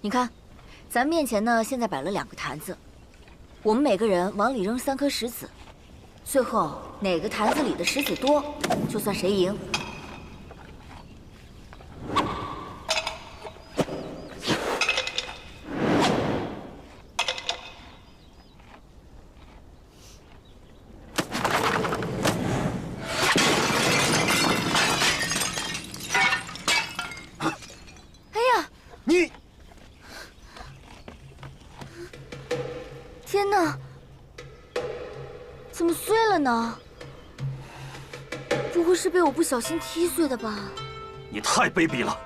你看，咱面前呢现在摆了2个坛子，我们每个人往里扔3颗石子，最后哪个坛子里的石子多，就算谁赢。天哪！怎么碎了呢？不会是被我不小心踢碎的吧？你太卑鄙了！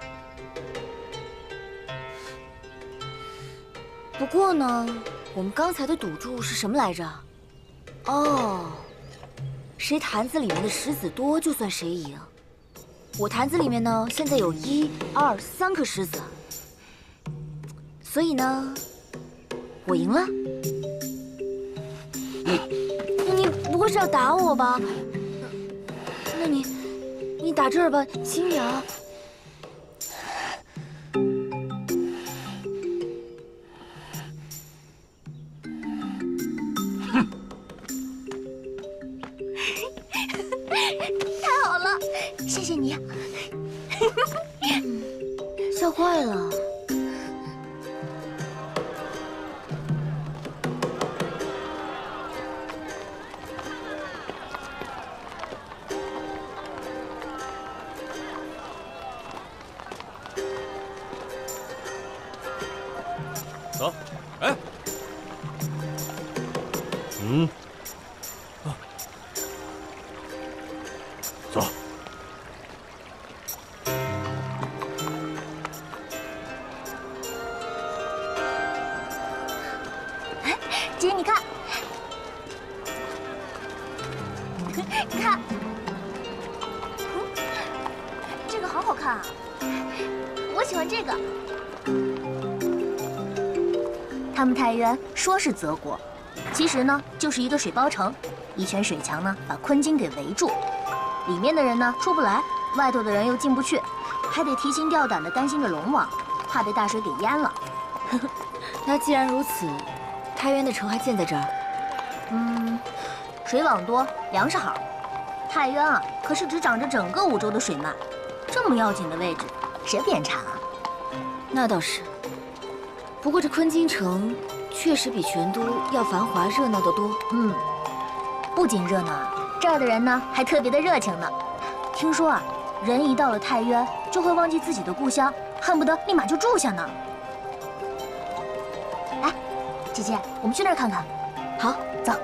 不过呢，我们刚才的赌注是什么来着？哦，谁坛子里面的石子多，就算谁赢。我坛子里面呢，现在有1、2、3颗石子，所以呢，我赢了。你不会是要打我吧？那你打这儿吧，轻点啊。太好了，谢谢你。笑坏了。走，哎，走。姐，你看，你看，这个好好看啊！我喜欢这个。他们太渊说是泽国，其实呢就是一个水包城，一圈水墙呢把昆京给围住，里面的人呢出不来，外头的人又进不去，还得提心吊胆地担心着龙王，怕被大水给淹了。那既然如此，太渊的城还建在这儿？水网多，粮食好。太渊啊，可是只掌着整个武州的水脉，这么要紧的位置，谁不眼馋啊？那倒是。不过这昆京城确实比玄都要繁华热闹得多。不仅热闹啊，这儿的人呢还特别的热情呢。听说啊，人一到了太渊就会忘记自己的故乡，恨不得立马就住下呢。哎，姐姐，我们去那儿看看。好，走。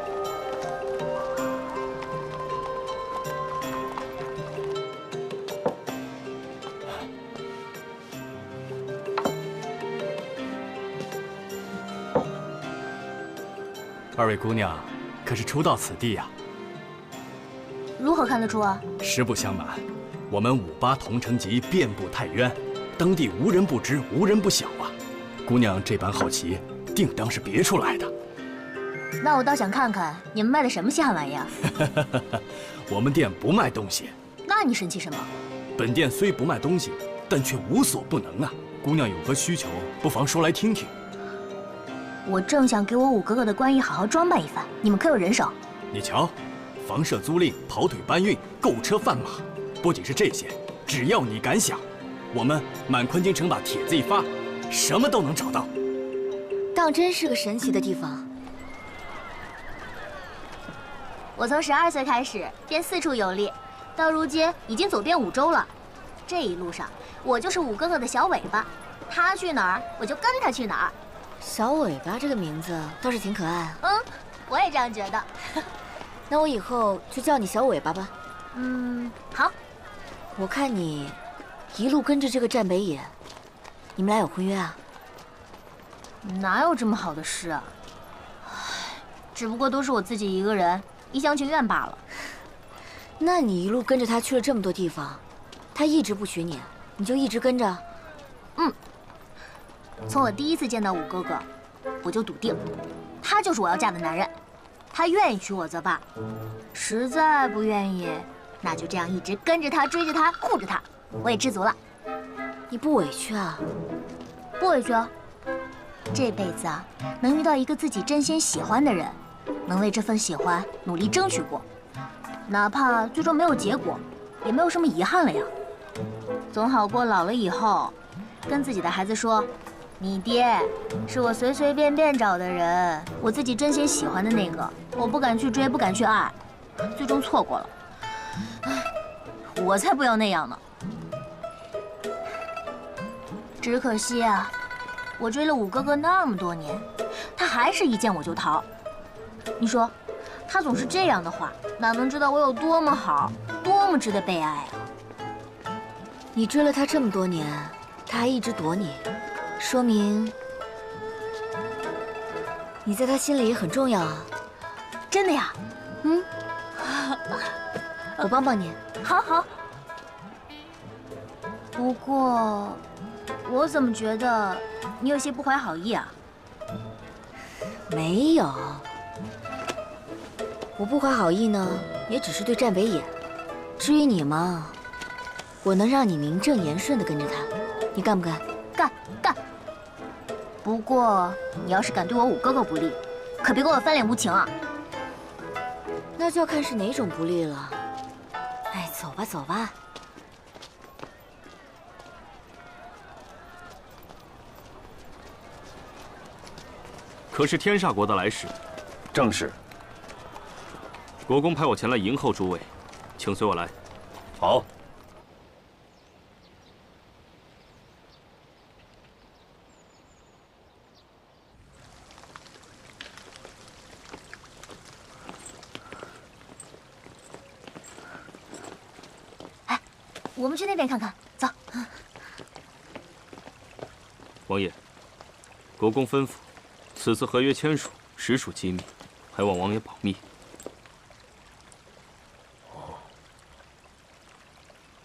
2位姑娘，可是初到此地呀？如何看得出啊？实不相瞒，我们5、8同城籍遍布太渊，当地无人不知，无人不晓啊。姑娘这般好奇，定当是别处来的。那我倒想看看你们卖的什么稀罕玩意儿。我们店不卖东西。那你生气什么？本店虽不卖东西，但却无所不能啊。姑娘有何需求，不妨说来听听。我正想给我5哥哥的官衣好好装扮一番，你们可有人手？你瞧，房舍租赁、跑腿搬运、购车贩马，不仅是这些，只要你敢想，我们满昆京城把帖子一发，什么都能找到。当真是个神奇的地方。我从12岁开始便四处游历，到如今已经走遍5州了。这一路上，我就是5哥哥的小尾巴，他去哪儿我就跟他去哪儿。小尾巴这个名字倒是挺可爱啊。我也这样觉得。那我以后就叫你小尾巴吧。好。我看你一路跟着这个战北野，你们俩有婚约啊？哪有这么好的事啊？只不过都是我自己一个人，一厢情愿罢了。那你一路跟着他去了这么多地方，他一直不娶你，你就一直跟着？从我第一次见到5哥哥，我就笃定，他就是我要嫁的男人。他愿意娶我则罢，实在不愿意，那就这样一直跟着他，追着他，护着他，我也知足了。你不委屈啊？不委屈啊，这辈子啊，能遇到一个自己真心喜欢的人，能为这份喜欢努力争取过，哪怕最终没有结果，也没有什么遗憾了呀。总好过老了以后，跟自己的孩子说，你爹是我随随便便找的人，我自己真心喜欢的那个，我不敢去追，不敢去爱，最终错过了。唉，我才不要那样呢。只可惜啊，我追了五哥哥那么多年，他还是一见我就逃。你说，他总是这样的话，哪能知道我有多么好，多么值得被爱啊？你追了他这么多年，他还一直躲你，说明你在他心里很重要啊。真的呀？嗯，我帮帮你。好好。不过，我怎么觉得你有些不怀好意啊？没有，我不怀好意呢，也只是对战北野。至于你嘛，我能让你名正言顺地跟着他，你干不干？干。不过你要是敢对我五哥哥不利，可别给我翻脸无情啊！那就要看是哪种不利了。哎，走吧走吧。可是天煞国的来使，正是。国公派我前来迎候诸位，请随我来。好。哎，我们去那边看看，走。王爷，国公吩咐，此次合约签署实属机密，还望王爷保密。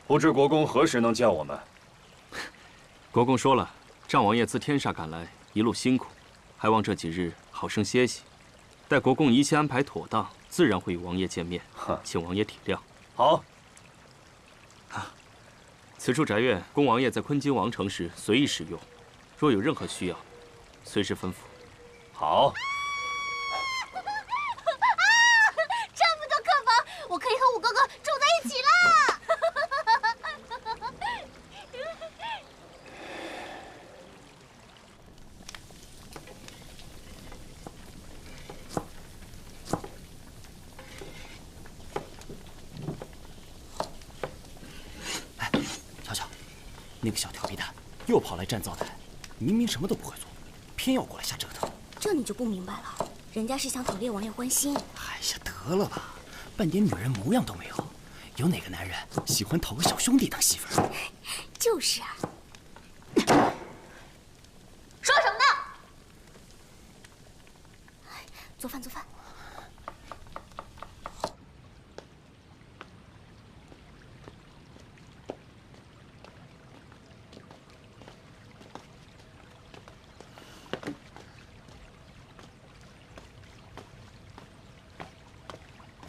不知国公何时能见我们？国公说了，丈王爷自天煞赶来，一路辛苦，还望这几日好生歇息。待国公一切安排妥当，自然会与王爷见面，请王爷体谅。好。此处宅院，供王爷在昆金王城时随意使用，若有任何需要，随时吩咐。好。这么多客房，我可以和五哥哥住在一起啦！瞧瞧，那个小调皮蛋又跑来占灶台，明明什么都不会做，偏要过来瞎折腾。这你就不明白了，人家是想讨猎王爷欢心。哎呀，得了吧，半点女人模样都没有。有哪个男人喜欢讨个小兄弟当媳妇儿？就是啊。说什么呢？做饭做饭。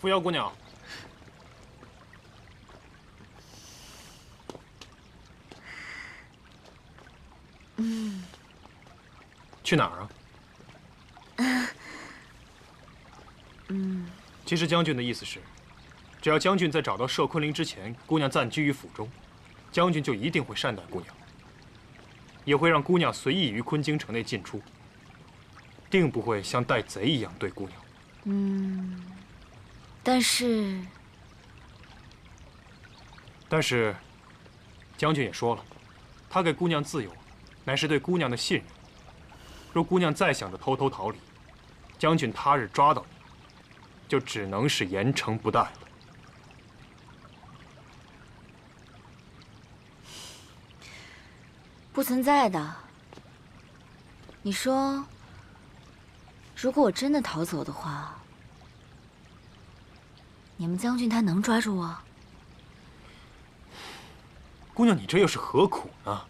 扶摇姑娘，去哪儿啊？其实将军的意思是，只要将军在找到摄昆凌之前，姑娘暂居于府中，将军就一定会善待姑娘，也会让姑娘随意于昆京城内进出，定不会像待贼一样对姑娘。但是，将军也说了，他给姑娘自由，乃是对姑娘的信任。若姑娘再想着偷偷逃离，将军他日抓到你，就只能是严惩不贷了。不存在的。你说，如果我真的逃走的话，你们将军他能抓住我？姑娘，你这又是何苦呢？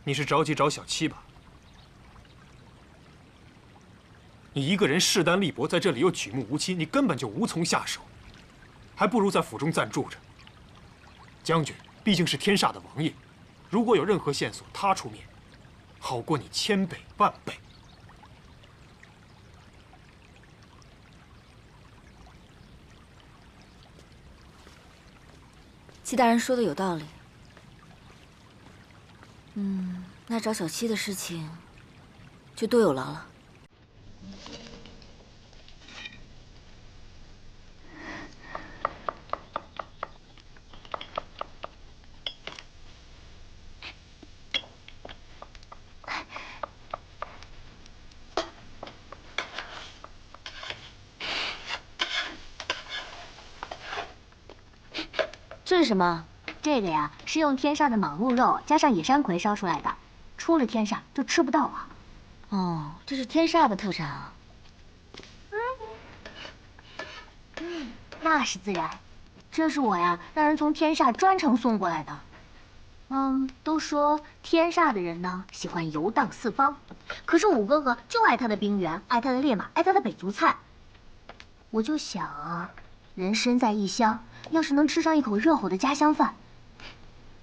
你是着急找小七吧？你一个人势单力薄，在这里又举目无亲，你根本就无从下手，还不如在府中暂住着。将军毕竟是天煞的王爷，如果有任何线索，他出面，好过你千倍万倍。戚大人说的有道理。那找小七的事情就多有劳了。这是什么？这个呀，是用天煞的蟒鹿肉加上野山葵烧出来的，出了天煞就吃不到啊。哦，这是天煞的特产啊。那是自然，这是我呀让人从天煞专程送过来的。都说天煞的人呢喜欢游荡四方，可是五哥哥就爱他的冰原，爱他的烈马，爱他的北族菜。我就想啊，人身在异乡，要是能吃上一口热乎的家乡饭，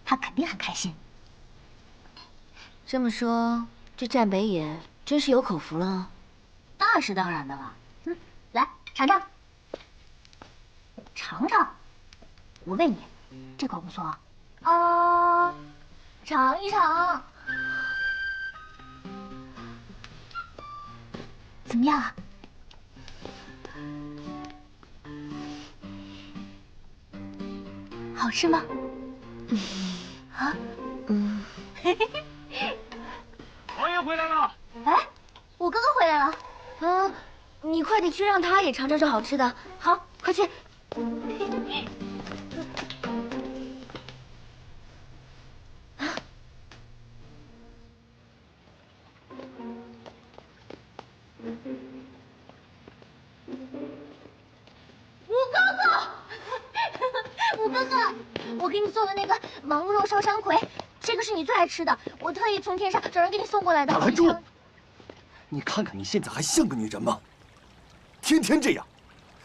他肯定很开心。这么说，这战北野真是有口福了。那是当然的了。来尝尝，尝尝。我问你，这口不错啊，尝一尝，怎么样啊？好吃吗？王爷回来了。哎，我哥哥回来了。你快点去让他也尝尝这好吃的。好，快去。五哥哥，我给你做的那个蟒鹿肉烧山葵，这个是你最爱吃的，我特意从天上找人给你送过来的。打住！你看看你现在还像个女人吗？天天这样，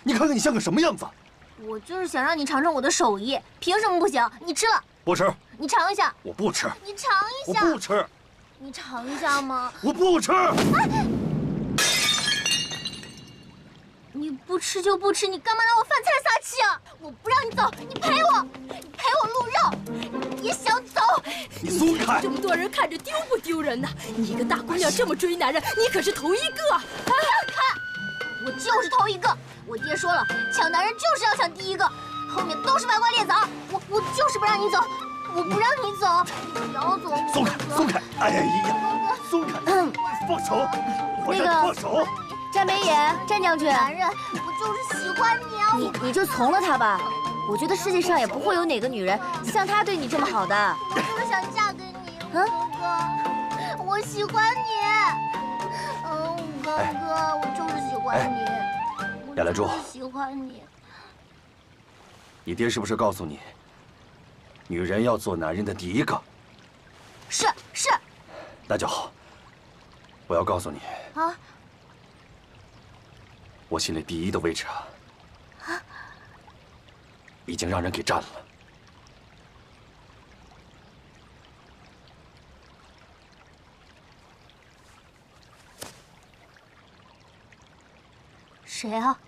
你看看你像个什么样子？我就是想让你尝尝我的手艺，凭什么不行？你吃了，不吃。你尝一下。我不吃。你尝一下。我不吃。你尝一下吗？我不吃。你不吃就不吃，你干嘛让我饭菜撒气啊？我不让你走，你陪我，你陪我鹿肉，你别想走。你松开！这么多人看着丢不丢人呢？你一个大姑娘这么追男人，你可是头一个。看，我就是头一个。我爹说了，抢男人就是要抢第一个，后面都是歪瓜裂枣。我就是不让你走，我不让你走，你不要走。松开，松开！哎呀，松开！放手！我让你放手！战北野，战将军，男人，我就是喜欢你啊！你就从了他吧。我觉得世界上也不会有哪个女人像他对你这么好的。我就是想嫁给你，哥哥，我喜欢你。哥哥，我就是喜欢你。亚兰珠，喜欢你。你爹是不是告诉你，女人要做男人的第一个？是。那就好。我要告诉你啊。我心里第一的位置已经让人给占了。谁啊？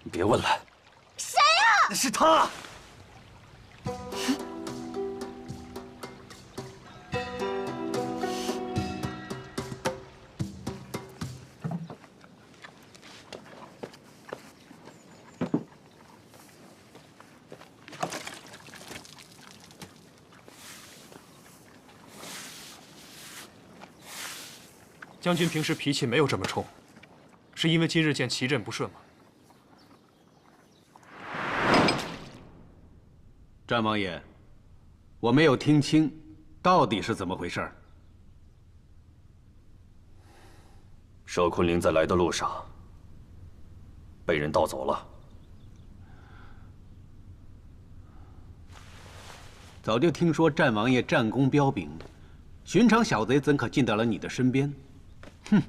你别问了。谁呀？是他。将军平时脾气没有这么冲，是因为今日见奇阵不顺吗？战王爷，我没有听清，到底是怎么回事？佘昆凌在来的路上被人盗走了。早就听说战王爷战功彪炳，寻常小贼怎可进到了你的身边？哼，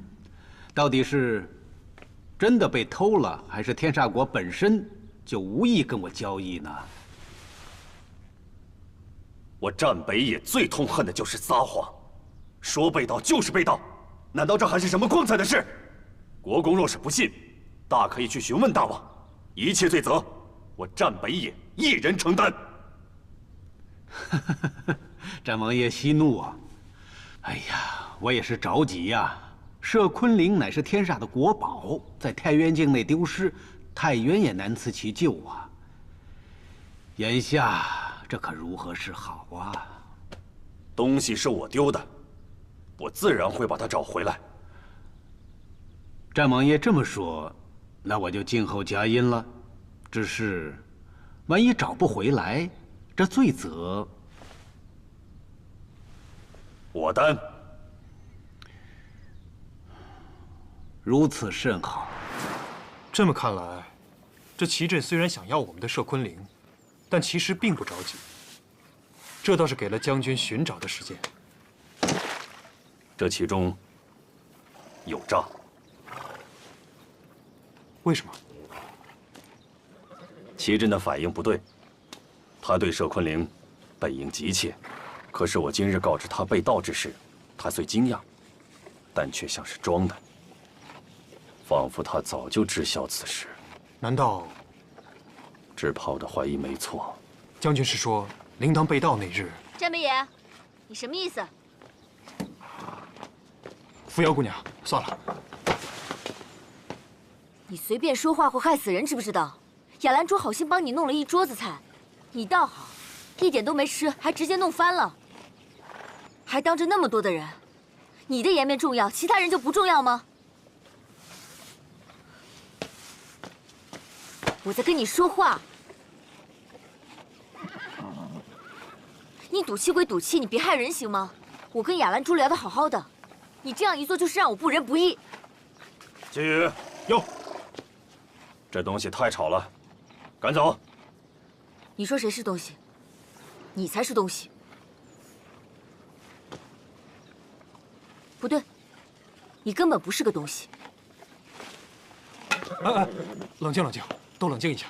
到底是真的被偷了，还是天煞国本身就无意跟我交易呢？我战北野最痛恨的就是撒谎，说被盗就是被盗，难道这还是什么光彩的事？国公若是不信，大可以去询问大王，一切罪责，我战北野一人承担。战王爷息怒啊！哎呀，我也是着急呀。摄昆陵乃是天煞的国宝，在太渊境内丢失，太渊也难辞其咎啊。眼下这可如何是好啊？东西是我丢的，我自然会把它找回来。战王爷这么说，那我就静候佳音了。只是，万一找不回来，这罪责我担。如此甚好。这么看来，这齐镇虽然想要我们的摄昆陵，但其实并不着急。这倒是给了将军寻找的时间。这其中有诈。为什么？齐镇的反应不对，他对摄昆陵本应急切，可是我今日告知他被盗之事，他虽惊讶，但却像是装的，仿佛他早就知晓此事。难道？只怕我的怀疑没错。将军是说，铃铛被盗那日，战北野，你什么意思？扶摇姑娘，算了。你随便说话会害死人，知不知道？雅兰珠好心帮你弄了一桌子菜，你倒好，一点都没吃，还直接弄翻了，还当着那么多的人，你的颜面重要，其他人就不重要吗？我在跟你说话。你赌气归赌气，你别害人行吗？我跟雅兰珠聊得好好的，你这样一做就是让我不仁不义。金宇，哟，这东西太吵了，赶走。你说谁是东西？你才是东西。不对，你根本不是个东西。哎，冷静冷静，都冷静一下。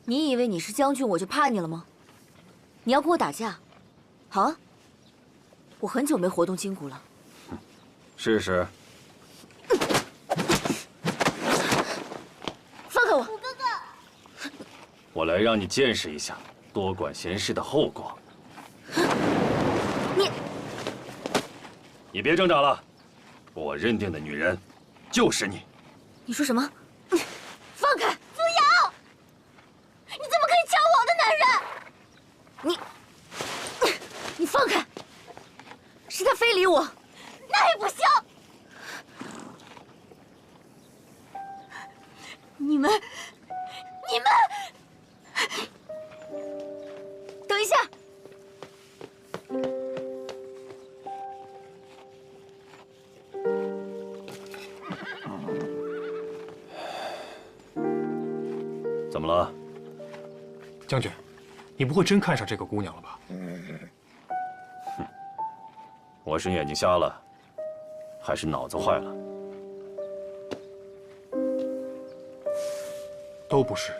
你以为你是将军我就怕你了吗？你要跟我打架，好啊！我很久没活动筋骨了。试试。放开我！五哥哥，我来让你见识一下多管闲事的后果。你别挣扎了，我认定的女人就是你。你说什么？放开！扶摇！你怎么可以抢我的男人？你放开！是他非礼我，那也不行。你们，等一下！怎么了？将军，你不会真看上这个姑娘了吧？我是眼睛瞎了，还是脑子坏了？都不是。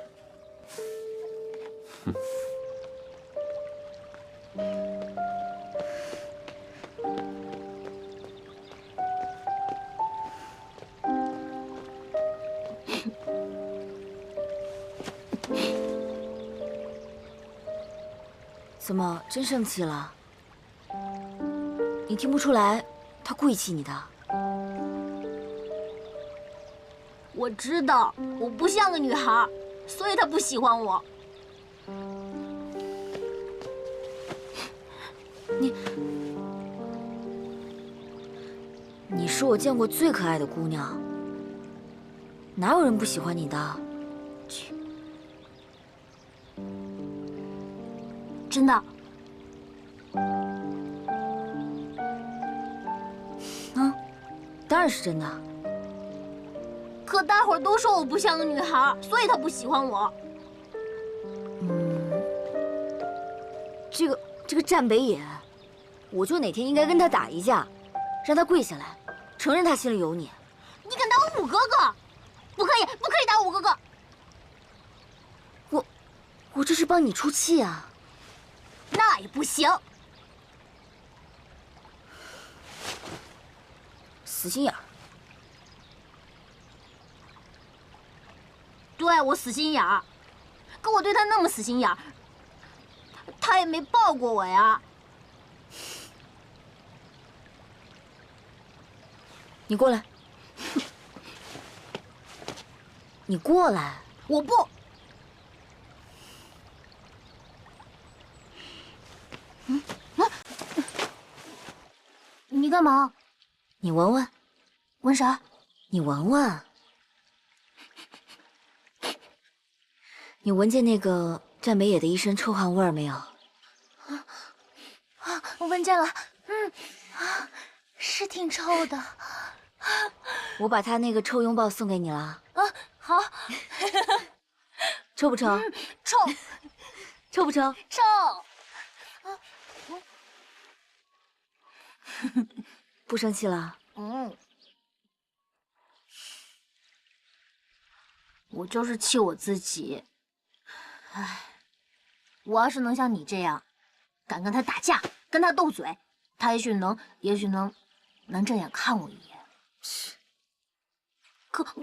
怎么真生气了？你听不出来，他故意气你的？我知道我不像个女孩，所以他不喜欢我。你是我见过最可爱的姑娘，哪有人不喜欢你的？去，真的。当然是真的。可大伙儿都说我不像个女孩，所以他不喜欢我。这个战北野，我就哪天应该跟他打一架，让他跪下来，承认他心里有你。你敢打我五哥哥？不可以，不可以打五哥哥！我这是帮你出气啊！也不行。死心眼儿。对我死心眼儿，可我对他那么死心眼儿，他也没抱过我呀。你过来，你过来，我不。你干嘛？你闻闻，闻啥？你闻闻，你闻见那个战北野的一身臭汗味儿没有？我闻见了，是挺臭的。我把他那个臭拥抱送给你了。好。臭不臭？臭。臭不臭？臭。不生气了？我就是气我自己。唉，我要是能像你这样，敢跟他打架，跟他斗嘴，他也许能正眼看我一眼。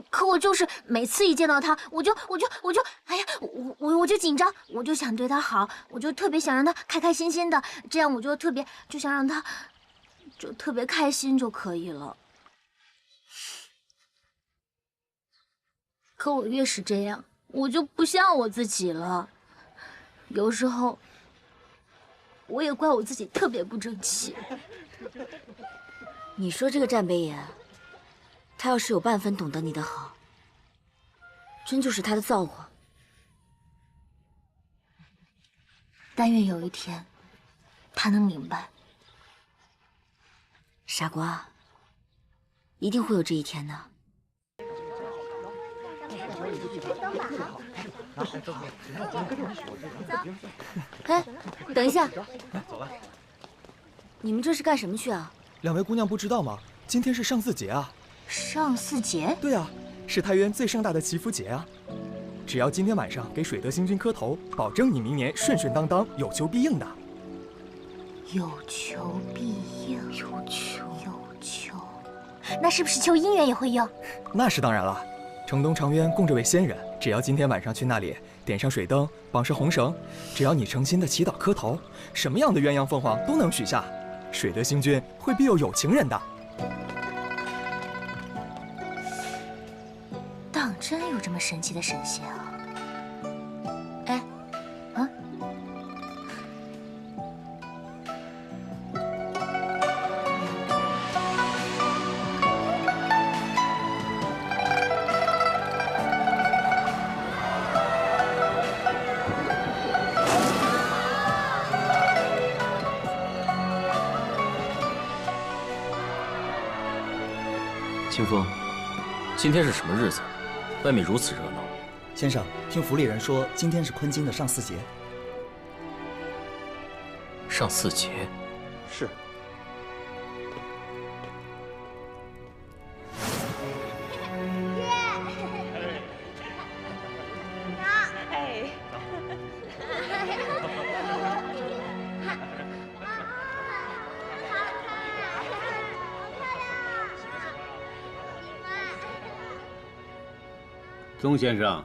可我就是每次一见到他，我就，哎呀，我就紧张，我就想对他好，我就特别想让他开开心心的，这样我就想让他就特别开心就可以了。可我越是这样，我就不像我自己了。有时候，我也怪我自己特别不争气。你说这个战北野，他要是有半分懂得你的好，真就是他的造化。但愿有一天，他能明白。傻瓜，一定会有这一天的。哎，等一下，走了。你们这是干什么去啊？两位姑娘不知道吗？今天是上巳节啊。上巳节？对啊，是太原最盛大的祈福节啊。只要今天晚上给水德星君磕头，保证你明年顺顺当当，有求必应的。有求必应，有求，那是不是求姻缘也会应？那是当然了。城东长渊供这位仙人，只要今天晚上去那里点上水灯，绑上红绳，只要你诚心的祈祷磕头，什么样的鸳鸯凤凰都能许下。水德星君会庇佑有情人的。当真有这么神奇的神仙啊？哎，清风，今天是什么日子？外面如此热闹。先生，听府里人说，今天是坤金的上巳节。上巳节？是。宗先生，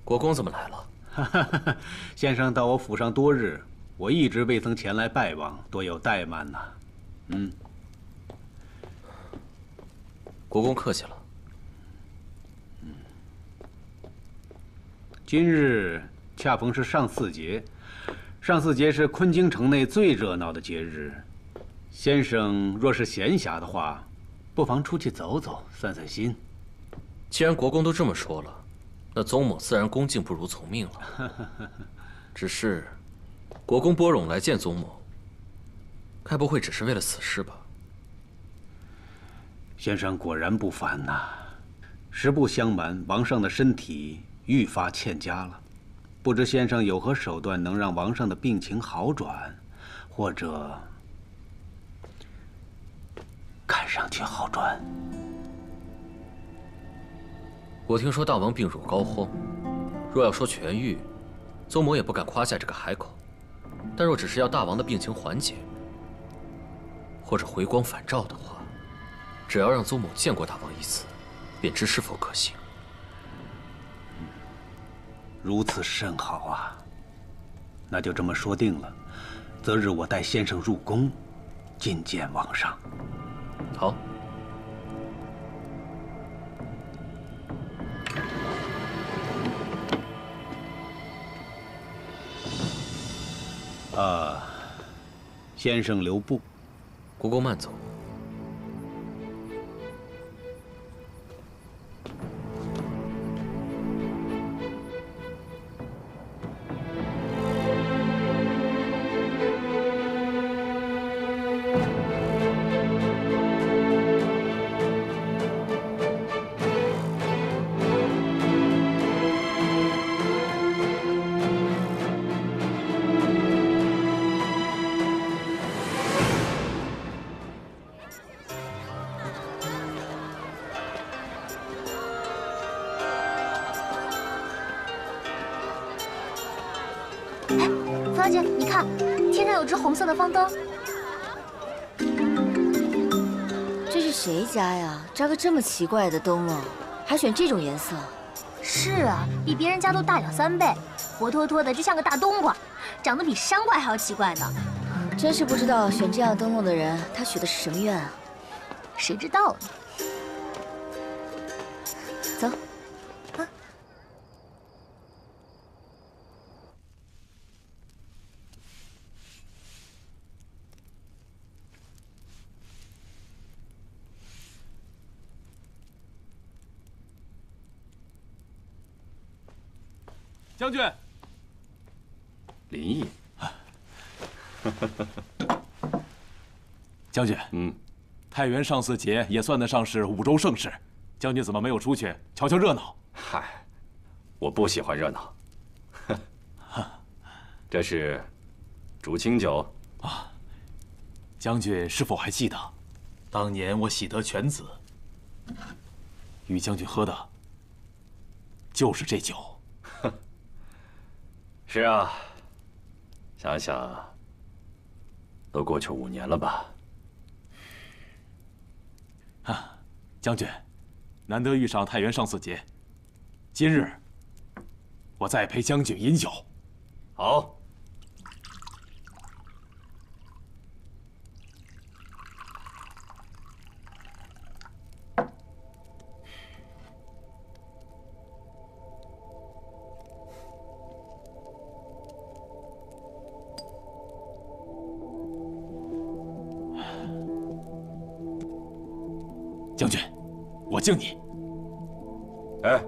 国公怎么来了？先生到我府上多日，我一直未曾前来拜望，多有怠慢呐。国公客气了。今日恰逢是上巳节，上巳节是昆京城内最热闹的节日。先生若是闲暇的话，不妨出去走走，散散心。既然国公都这么说了，那宗某自然恭敬不如从命了。只是，国公拨冗来见宗某，该不会只是为了此事吧？先生果然不凡呐！实不相瞒，王上的身体愈发欠佳了，不知先生有何手段能让王上的病情好转，或者看上去好转？我听说大王病入膏肓，若要说痊愈，邹某也不敢夸下这个海口。但若只是要大王的病情缓解，或者回光返照的话，只要让邹某见过大王一次，便知是否可行。如此甚好啊！那就这么说定了，择日我带先生入宫，觐见皇上。好。先生留步。国公慢走。芳姐，你看，天上有只红色的方灯。这是谁家呀？扎个这么奇怪的灯笼，还选这种颜色？是啊，比别人家都大2、3倍，活脱脱的就像个大冬瓜，长得比山怪还要奇怪呢。真是不知道选这样灯笼的人，他许的是什么愿啊？谁知道呢？走。将军，林毅，将军，太原上巳节也算得上是5州盛事，将军怎么没有出去瞧瞧热闹？嗨，我不喜欢热闹。这是竹清酒啊，将军是否还记得，当年我喜得犬子，与将军喝的就是这酒。是啊，想想，都过去5年了吧？啊，将军，难得遇上太原上巳节，今日我再陪将军饮酒。好。将军，我敬你。哎，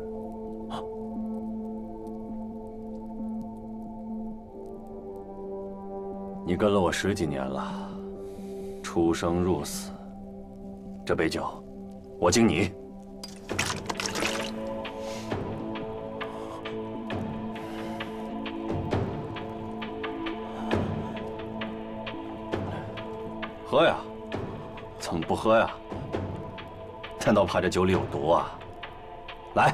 你跟了我10几年了，出生入死，这杯酒，我敬你。喝呀，怎么不喝呀？难道怕这酒里有毒啊？来，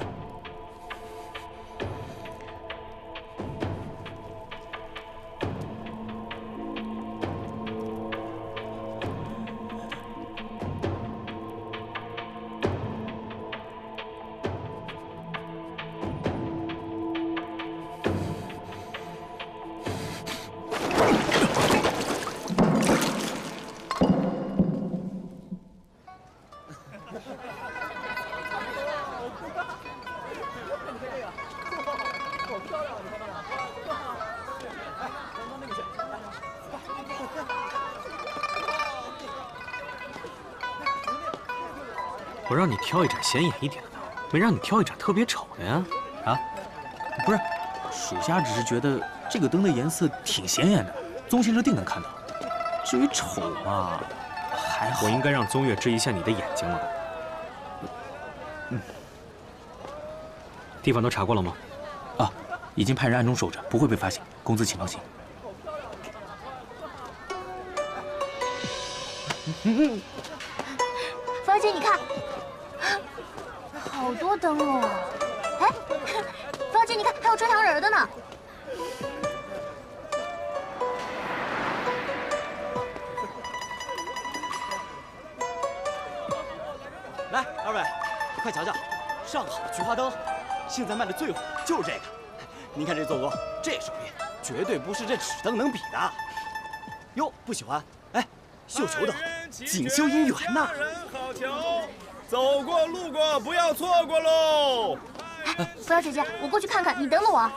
我让你挑一盏显眼一点的，没让你挑一盏特别丑的呀？啊，不是，属下只是觉得这个灯的颜色挺显眼的，宗先生定能看到。至于丑嘛，还好。我应该让宗岳治一下你的眼睛了。地方都查过了吗？啊，已经派人暗中守着，不会被发现。公子请放心。芳姐，你看，好多灯笼啊！哎，方姐，你看，还有吹糖人的呢。来，二位，快瞧瞧，上好的菊花灯，现在卖的最火就是这个。您看这做工，这手艺绝对不是这纸灯能比的。哟，不喜欢？哎，绣球灯，锦绣姻缘呐！好球，走过路过不要错过喽！哎，扶摇姐姐，我过去看看，你等等我。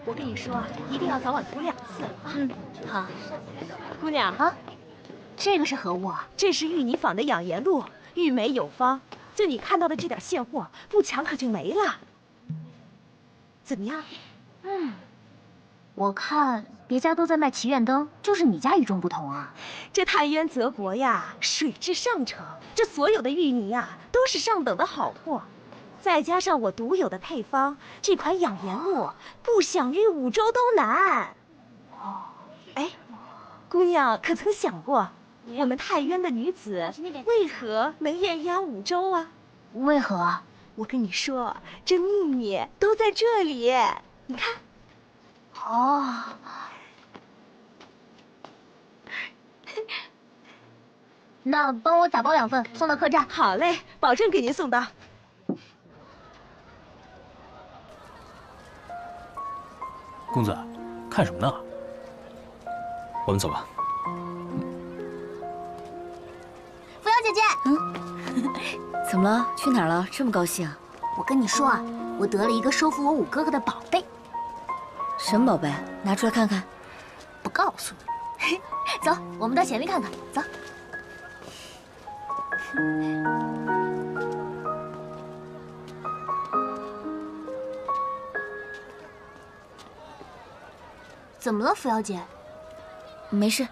我跟你说啊，一定要早晚涂2次。嗯，好。姑娘啊，这个是何物啊？这是玉泥坊的养颜露，玉美有方。就你看到的这点现货，不抢可就没了。怎么样？我看别家都在卖祈愿灯，就是你家与众不同啊。这太渊泽国呀，水至上乘，这所有的玉泥呀，都是上等的好货。再加上我独有的配方，这款养颜露不享誉5州都难。哎，姑娘可曾想过，我们太渊的女子为何能艳压5州啊？为何啊？我跟你说，这秘密都在这里。你看。哦。那帮我打包2份，送到客栈。好嘞，保证给您送到。公子，看什么呢？我们走吧。扶摇姐姐，怎么了？去哪儿了？这么高兴？我跟你说啊，我得了一个收服我5哥哥的宝贝。什么宝贝？拿出来看看。不告诉你。走，我们到前面看看。走。怎么了，扶摇姐？没事。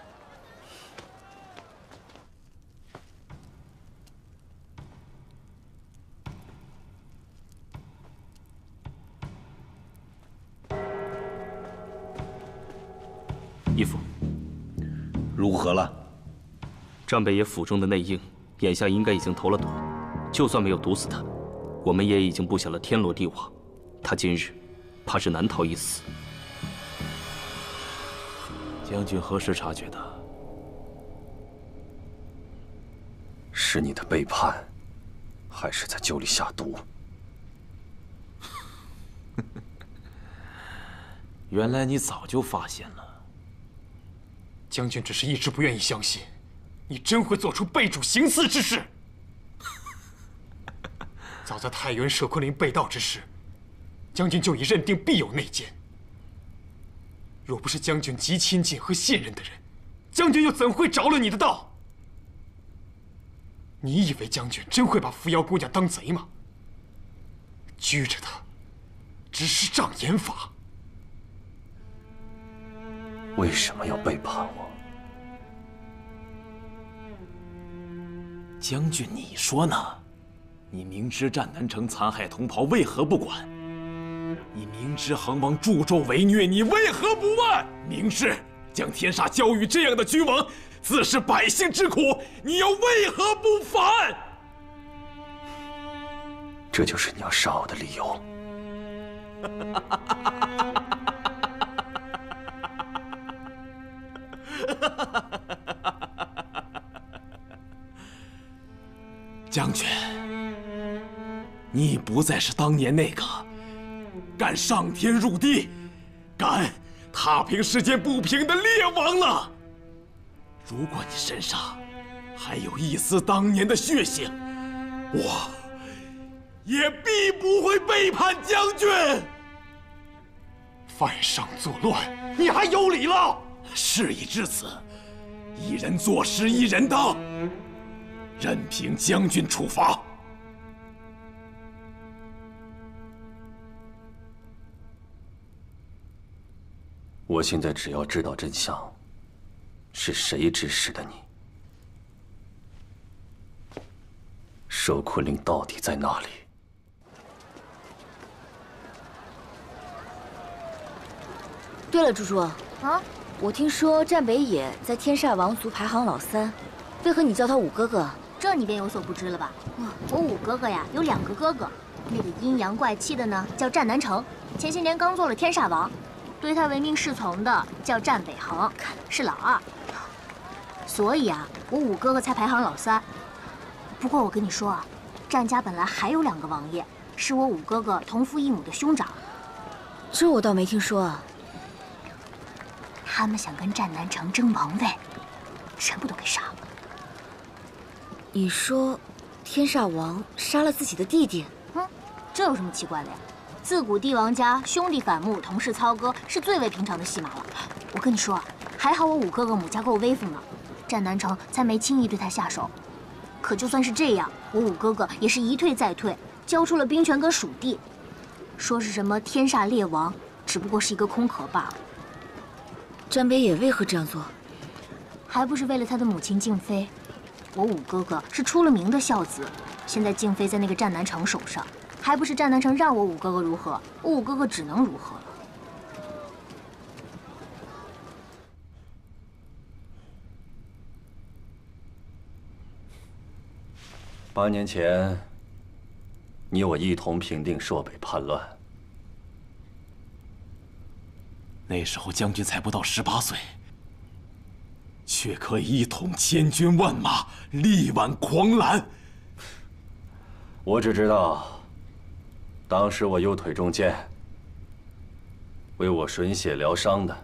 义父，如何了？战北野府中的内应，眼下应该已经投了毒。就算没有毒死他，我们也已经布下了天罗地网。他今日怕是难逃一死。将军何时察觉的？是你的背叛，还是在酒里下毒？原来你早就发现了。将军只是一直不愿意相信，你真会做出背主行刺之事。早在太原舍昆林被盗之时，将军就已认定必有内奸。若不是将军极亲近和信任的人，将军又怎会着了你的道？你以为将军真会把扶摇姑娘当贼吗？拘着她，只是障眼法。为什么要背叛我？将军，你说呢？你明知战南城残害同袍，为何不管？你明知恒王助纣为虐，你为何不问？明知将天煞交予这样的君王，自是百姓之苦，你又为何不反？这就是你要杀我的理由。将军，你不再是当年那个敢上天入地、敢踏平世间不平的烈王了。如果你身上还有一丝当年的血性，我也必不会背叛将军。犯上作乱，你还有理了？事已至此，一人做事一人当，任凭将军处罚。我现在只要知道真相，是谁指使的你？舍昆凌到底在哪里？对了，猪猪，啊，我听说战北野在天煞王族排行老3，为何你叫他五哥哥？这你便有所不知了吧？我五哥哥呀，有2个哥哥，那个阴阳怪气的呢叫战南城，前些年刚做了天煞王，对他唯命是从的叫战北恒，是老2。所以啊，我五哥哥才排行老3。不过我跟你说啊，战家本来还有2个王爷，是我五哥哥同父异母的兄长。这我倒没听说啊。他们想跟战南城争王位，全部都给杀了。你说，天煞王杀了自己的弟弟？这有什么奇怪的呀？自古帝王家兄弟反目，同室操戈是最为平常的戏码了。我跟你说啊，还好我五哥哥母家够威风呢，战南城才没轻易对他下手。可就算是这样，我五哥哥也是一退再退，交出了兵权跟属地，说是什么天煞烈王，只不过是一个空壳罢了。战北野为何这样做？还不是为了他的母亲静妃。我五哥哥是出了名的孝子，现在静妃在那个战南城手上，还不是战南城让我五哥哥如何，我五哥哥只能如何了。8年前，你我一同平定朔北叛乱。那时候将军才不到18岁，却可以一统千军万马，力挽狂澜。我只知道，当时我右腿中箭，为我吮血疗伤的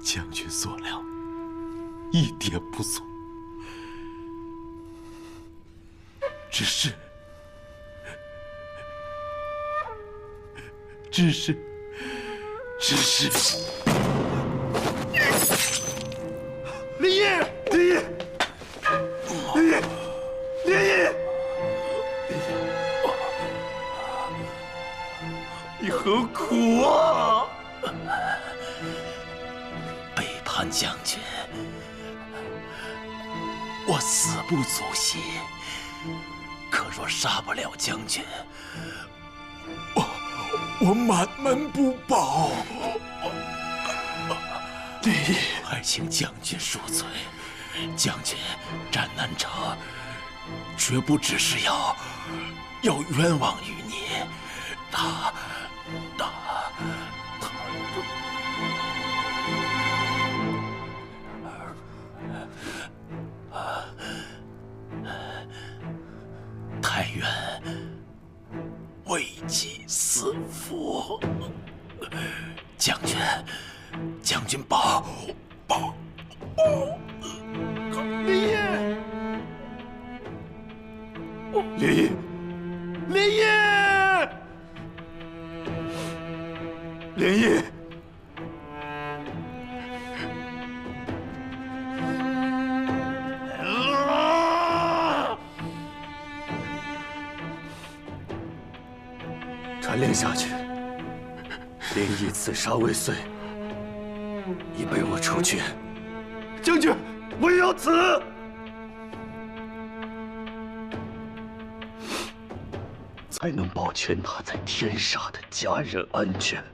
将军所料，一点不错。只是，林毅，你何苦啊？背叛将军，我死不足惜。可若杀不了将军，我满门不保。还请将军恕罪。将军战南城，绝不只是要冤枉于你。他。太原危急四伏，将军保！连夜，传令下去，林毅刺杀未遂，已被我处决。将军，唯有此，才能保全他在天煞的家人安全。